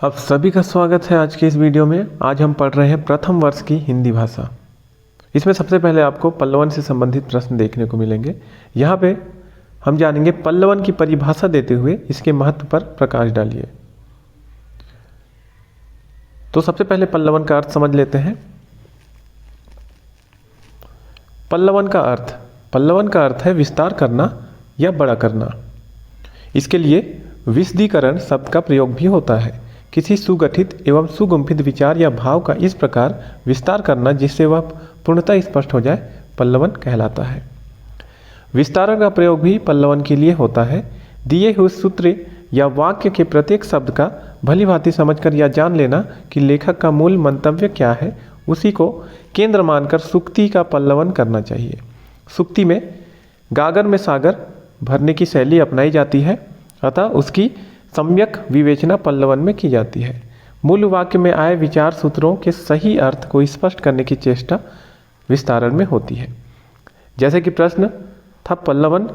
आप सभी का स्वागत है आज के इस वीडियो में। आज हम पढ़ रहे हैं प्रथम वर्ष की हिंदी भाषा। इसमें सबसे पहले आपको पल्लवन से संबंधित प्रश्न देखने को मिलेंगे। यहाँ पे हम जानेंगे पल्लवन की परिभाषा देते हुए इसके महत्व पर प्रकाश डालिए। तो सबसे पहले पल्लवन का अर्थ समझ लेते हैं। पल्लवन का अर्थ है विस्तार करना या बड़ा करना। इसके लिए विशदीकरण शब्द का प्रयोग भी होता है। किसी सुगठित एवं सुगुम्फित विचार या भाव का इस प्रकार विस्तार करना जिससे वह पूर्णतः स्पष्ट हो जाए, पल्लवन कहलाता है। विस्तारण का प्रयोग भी पल्लवन के लिए होता है। दिए हुए सूत्र या वाक्य के प्रत्येक शब्द का भली भांति समझकर यह जान लेना कि लेखक का मूल मंतव्य क्या है, उसी को केंद्र मानकर सूक्ति का पल्लवन करना चाहिए। सूक्ति में गागर में सागर भरने की शैली अपनाई जाती है, अतः उसकी सम्यक विवेचना पल्लवन में की जाती है। मूल वाक्य में आए विचार सूत्रों के सही अर्थ को स्पष्ट करने की चेष्टा विस्तारण में होती है। जैसे कि प्रश्न था पल्लवन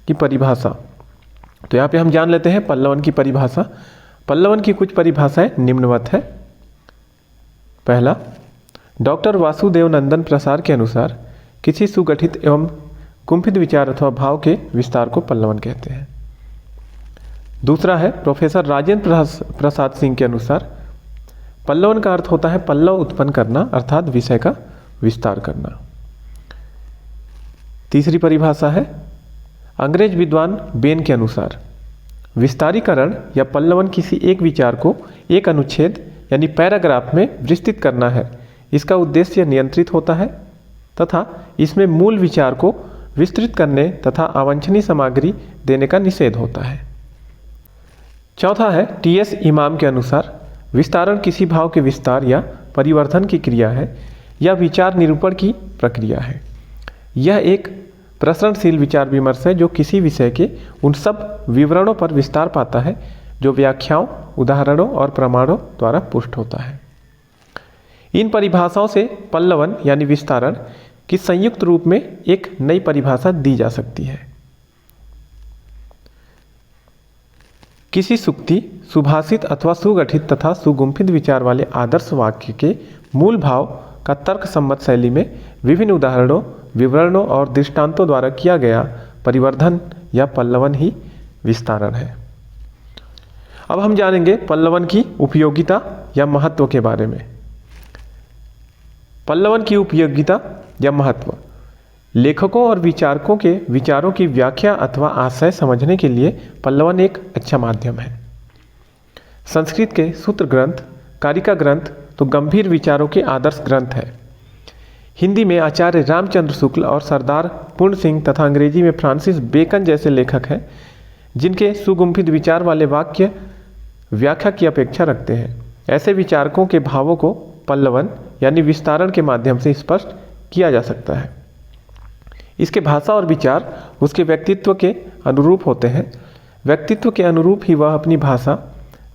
की परिभाषा, तो यहाँ पे हम जान लेते हैं पल्लवन की परिभाषा। पल्लवन की कुछ परिभाषाएं निम्नवत है। पहला, डॉक्टर वासुदेव नंदन प्रसार के अनुसार किसी सुगठित एवं कुंठित विचार अथवा भाव के विस्तार को पल्लवन कहते हैं। दूसरा है प्रोफेसर राजेंद्र प्रसाद सिंह के अनुसार पल्लवन का अर्थ होता है पल्लव उत्पन्न करना, अर्थात विषय का विस्तार करना। तीसरी परिभाषा है अंग्रेज विद्वान बेन के अनुसार विस्तारीकरण या पल्लवन किसी एक विचार को एक अनुच्छेद यानी पैराग्राफ में विस्तृत करना है। इसका उद्देश्य नियंत्रित होता है तथा इसमें मूल विचार को विस्तृत करने तथा अवांछनीय सामग्री देने का निषेध होता है। चौथा है टी.एस. इमाम के अनुसार विस्तारण किसी भाव के विस्तार या परिवर्धन की क्रिया है या विचार निरूपण की प्रक्रिया है। यह एक प्रसरणशील विचार विमर्श है जो किसी विषय के उन सब विवरणों पर विस्तार पाता है जो व्याख्याओं, उदाहरणों और प्रमाणों द्वारा पुष्ट होता है। इन परिभाषाओं से पल्लवन यानी विस्तारण की संयुक्त रूप में एक नई परिभाषा दी जा सकती है। किसी सूक्ति, सुभाषित अथवा सुगठित तथा सुगुम्फित विचार वाले आदर्श वाक्य के मूल भाव का तर्क सम्मत शैली में विभिन्न उदाहरणों, विवरणों और दृष्टांतों द्वारा किया गया परिवर्धन या पल्लवन ही विस्तारण है। अब हम जानेंगे पल्लवन की उपयोगिता या महत्व के बारे में। पल्लवन की उपयोगिता या महत्व लेखकों और विचारकों के विचारों की व्याख्या अथवा आशय समझने के लिए पल्लवन एक अच्छा माध्यम है। संस्कृत के सूत्र ग्रंथ, कारिका ग्रंथ तो गंभीर विचारों के आदर्श ग्रंथ है। हिंदी में आचार्य रामचंद्र शुक्ल और सरदार पूर्ण सिंह तथा अंग्रेजी में फ्रांसिस बेकन जैसे लेखक हैं जिनके सुगुम्फित विचार वाले वाक्य व्याख्या की अपेक्षा रखते हैं। ऐसे विचारकों के भावों को पल्लवन यानी विस्तारण के माध्यम से स्पष्ट किया जा सकता है। इसके भाषा और विचार उसके व्यक्तित्व के अनुरूप होते हैं। व्यक्तित्व के अनुरूप ही वह अपनी भाषा,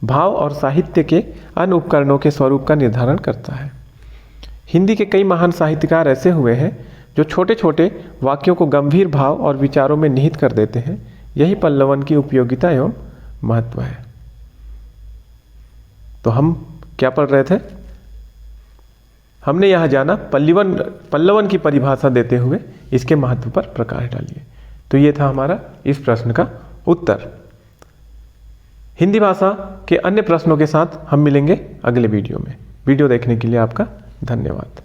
भाव और साहित्य के अन्य उपकरणों के स्वरूप का निर्धारण करता है। हिंदी के कई महान साहित्यकार ऐसे हुए हैं जो छोटे छोटे वाक्यों को गंभीर भाव और विचारों में निहित कर देते हैं। यही पल्लवन की उपयोगिता एवं महत्व है। तो हम क्या पढ़ रहे थे? हमने यहाँ जाना पल्लवन की परिभाषा देते हुए इसके महत्व पर प्रकाश डालिए। तो ये था हमारा इस प्रश्न का उत्तर। हिंदी भाषा के अन्य प्रश्नों के साथ हम मिलेंगे अगले वीडियो में। वीडियो देखने के लिए आपका धन्यवाद।